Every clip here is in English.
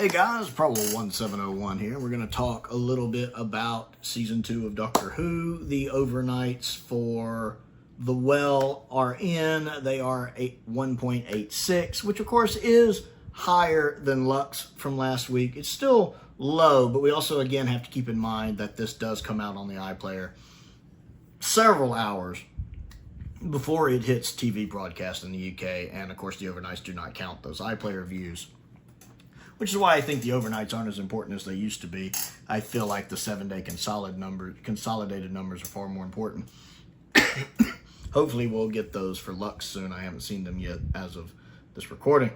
Hey guys, Prowl 1701 here. We're going to talk a little bit about Season 2 of Doctor Who. The overnights for The Well are in. They are 1.86, which of course is higher than Lux from last week. It's still low, but we also again have to keep in mind that this does come out on the iPlayer several hours before it hits TV broadcast in the UK, and of course the overnights do not count those iPlayer views. Which is why I think the overnights aren't as important as they used to be. I feel like the 7-day consolidated numbers are far more important. Hopefully we'll get those for Lux soon. I haven't seen them yet as of this recording.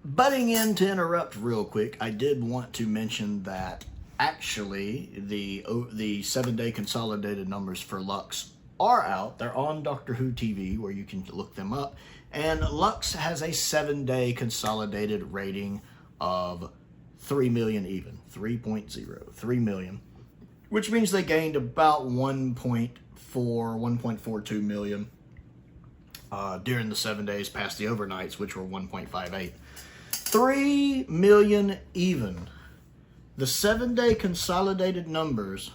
Butting in to interrupt real quick, I did want to mention that actually the 7-day consolidated numbers for Lux are out. They're on Doctor Who TV where you can look them up. And Lux has a 7-day consolidated rating of 3 million even, 3.0, 3 million, which means they gained about 1.42 million during the 7 days past the overnights, which were 1.58. 3 million even. The 7-day consolidated numbers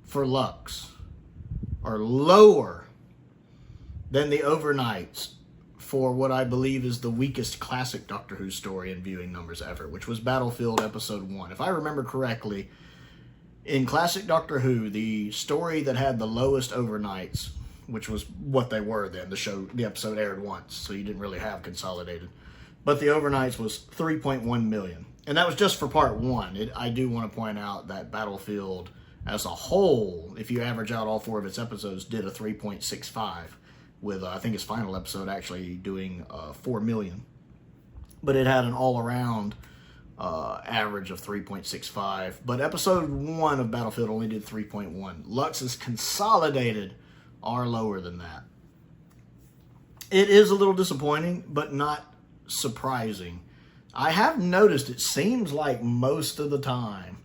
for Lux are lower than the overnights for what I believe is the weakest classic Doctor Who story in viewing numbers ever, which was Battlefield Episode 1. If I remember correctly, in classic Doctor Who, the story that had the lowest overnights, which was what they were then, the episode aired once, so you didn't really have consolidated, but the overnights was 3.1 million. And that was just for part 1. I do want to point out that Battlefield as a whole, if you average out all 4 of its episodes, did a 3.65. with, I think, its final episode actually doing 4 million. But it had an all-around average of 3.65. But episode 1 of Battlefield only did 3.1. Lux's consolidated are lower than that. It is a little disappointing, but not surprising. I have noticed it seems like most of the time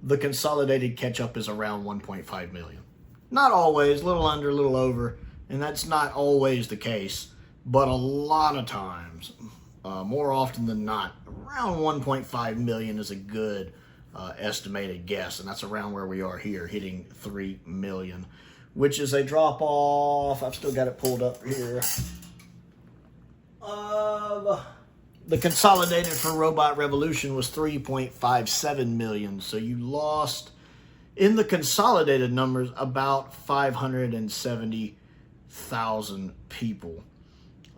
the consolidated catch-up is around 1.5 million. Not always, a little under, a little over. And that's not always the case, but a lot of times, more often than not, around 1.5 million is a good estimated guess, and that's around where we are here, hitting 3 million, which is a drop off. I've still got it pulled up here. The consolidated for Robot Revolution was 3.57 million, so you lost in the consolidated numbers about 570,000 people.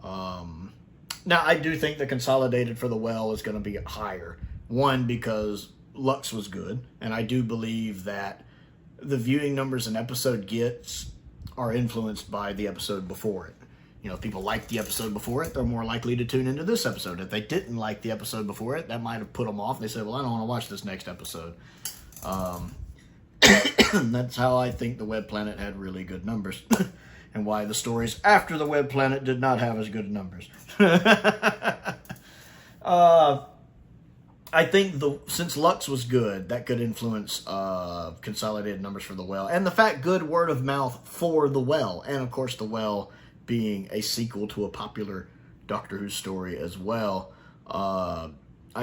Now, I do think the consolidated for The Well is going to be higher. One, because Lux was good, and I do believe that the viewing numbers an episode gets are influenced by the episode before it. You know, if people like the episode before it, they're more likely to tune into this episode. If they didn't like the episode before it, that might have put them off. They said, well, I don't want to watch this next episode. That's how I think the Web Planet had really good numbers. And why the stories after the Web Planet did not have as good numbers. I think since Lux was good, that could influence consolidated numbers for The Well. And the fact good word of mouth for The Well. And of course The Well being a sequel to a popular Doctor Who story as well. I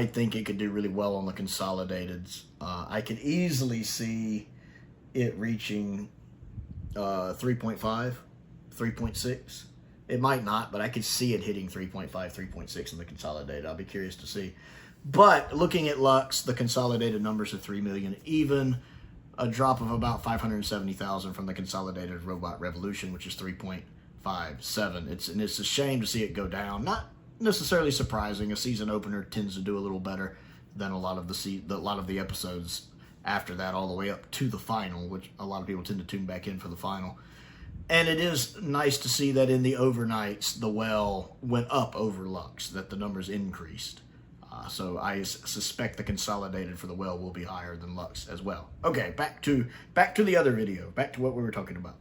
think it could do really well on the consolidateds. I could easily see it reaching 3.5, 3.6. It might not, but I could see it hitting 3.5, 3.6 in the consolidated. I'll be curious to see. But looking at Lux, the consolidated numbers are 3 million even, a drop of about 570,000 from the consolidated Robot Revolution, which is 3.57. And it's a shame to see it go down. Not necessarily surprising. A season opener tends to do a little better than a lot of the episodes after that, all the way up to the final, which a lot of people tend to tune back in for the final. And it is nice to see that in the overnights, The Well went up over Lux, that the numbers increased. So I suspect the consolidated for The Well will be higher than Lux as well. Okay, back to the other video, back to what we were talking about.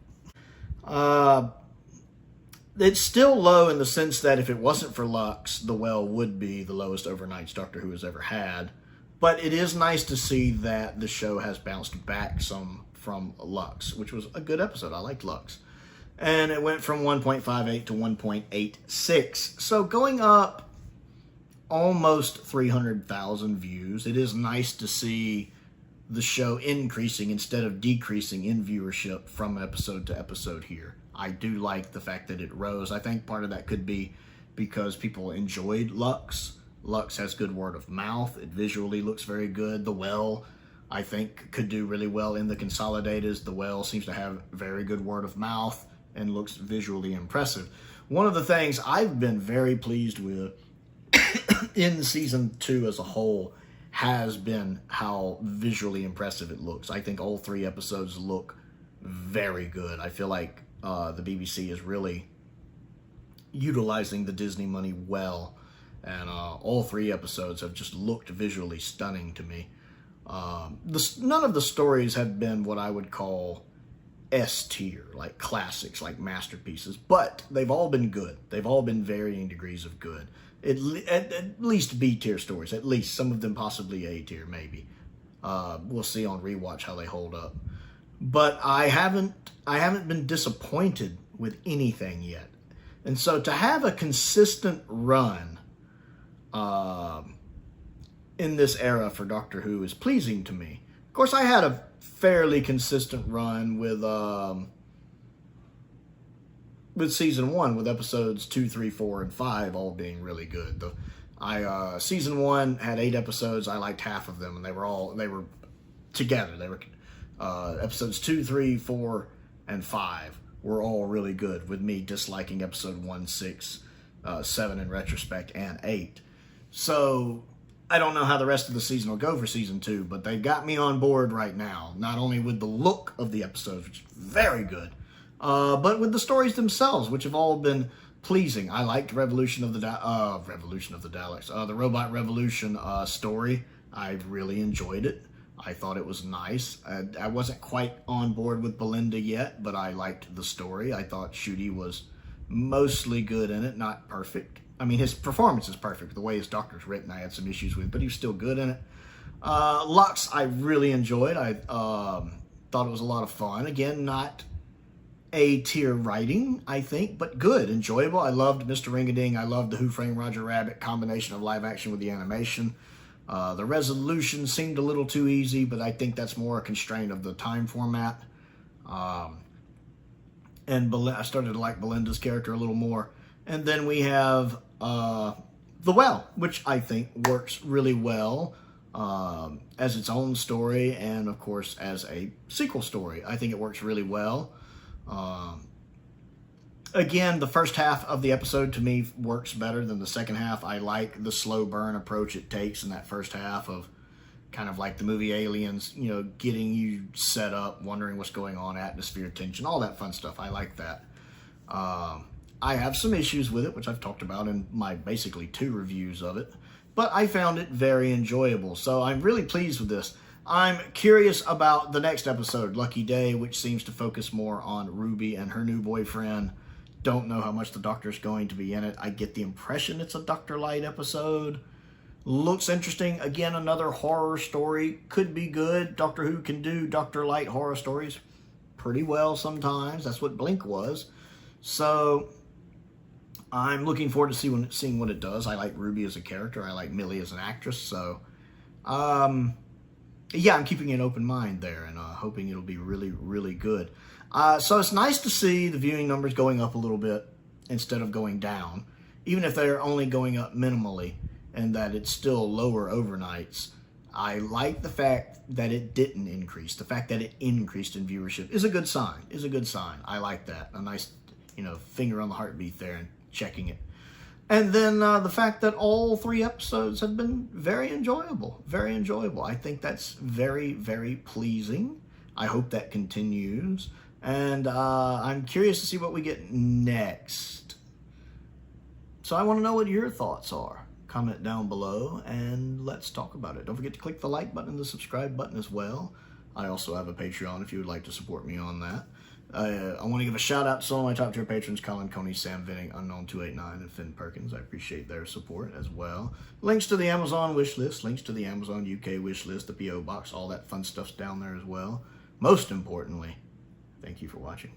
It's still low in the sense that if it wasn't for Lux, The Well would be the lowest overnights Doctor Who has ever had. But it is nice to see that the show has bounced back some from Lux, which was a good episode. I liked Lux. And it went from 1.58 to 1.86. So going up almost 300,000 views. It is nice to see the show increasing instead of decreasing in viewership from episode to episode here. I do like the fact that it rose. I think part of that could be because people enjoyed Lux. Lux has good word of mouth. It visually looks very good. The Well, I think, could do really well in the Consolidated. The Well seems to have very good word of mouth and looks visually impressive. One of the things I've been very pleased with in season 2 as a whole has been how visually impressive it looks. I think all 3 episodes look very good. I feel like the BBC is really utilizing the Disney money well, and all 3 episodes have just looked visually stunning to me. None of the stories have been what I would call S tier, like classics, like masterpieces, but they've all been good. They've all been varying degrees of good. At least B tier stories, at least. Some of them possibly A tier, maybe. We'll see on rewatch how they hold up. But I haven't been disappointed with anything yet. And so to have a consistent run in this era for Doctor Who is pleasing to me. Of course, I had a fairly consistent run with season 1, with episodes 2, 3, 4, and 5 all being really good. Season 1 had 8 episodes. I liked half of them, and they were together. They were episodes 2, 3, 4, and 5 were all really good, with me disliking episode 1, 6, 7 in retrospect, and 8. So I don't know how the rest of the season will go for season 2, but they've got me on board right now, not only with the look of the episodes, which is very good, but with the stories themselves, which have all been pleasing. I liked the Robot Revolution story. I really enjoyed it. I thought it was nice. I wasn't quite on board with Belinda yet, but I liked the story. I thought Shooty was mostly good in it, not perfect. I mean, his performance is perfect. The way his Doctor's written, I had some issues with, but he was still good in it. Lux, I really enjoyed. I thought it was a lot of fun. Again, not A-tier writing, I think, but good, enjoyable. I loved Mr. Ring-a-Ding. I loved the Who Framed Roger Rabbit combination of live action with the animation. The resolution seemed a little too easy, but I think that's more a constraint of the time format. And I started to like Belinda's character a little more. And then we have The Well, which I think works really well as its own story, and of course as a sequel story. I think it works really well. Again, the first half of the episode to me works better than the second half. I like the slow burn approach it takes in that first half of kind of like the movie Aliens, you know, getting you set up, wondering what's going on, atmosphere, tension, all that fun stuff. I like that. I have some issues with it, which I've talked about in my basically 2 reviews of it, but I found it very enjoyable. So I'm really pleased with this. I'm curious about the next episode, Lucky Day, which seems to focus more on Ruby and her new boyfriend. Don't know how much the Doctor's going to be in it. I get the impression it's a Dr. Light episode. Looks interesting. Again, another horror story. Could be good. Doctor Who can do Dr. Light horror stories pretty well sometimes. That's what Blink was. So I'm looking forward to seeing what it does. I like Ruby as a character. I like Millie as an actress. So, yeah, I'm keeping an open mind there and hoping it'll be really, really good. So it's nice to see the viewing numbers going up a little bit instead of going down, even if they're only going up minimally and that it's still lower overnights. I like the fact that it didn't increase. The fact that it increased in viewership is a good sign. I like that. A nice, finger on the heartbeat there and checking it. And then the fact that all 3 episodes have been very enjoyable. Very enjoyable. I think that's very, very pleasing. I hope that continues. And I'm curious to see what we get next. So I want to know what your thoughts are. Comment down below and let's talk about it. Don't forget to click the like button and the subscribe button as well. I also have a Patreon if you would like to support me on that. I want to give a shout out to some of my top tier patrons, Colin Coney, Sam Venning, Unknown289, and Finn Perkins. I appreciate their support as well. Links to the Amazon wish list, links to the Amazon UK wish list, the P.O. box, all that fun stuff's down there as well. Most importantly, thank you for watching.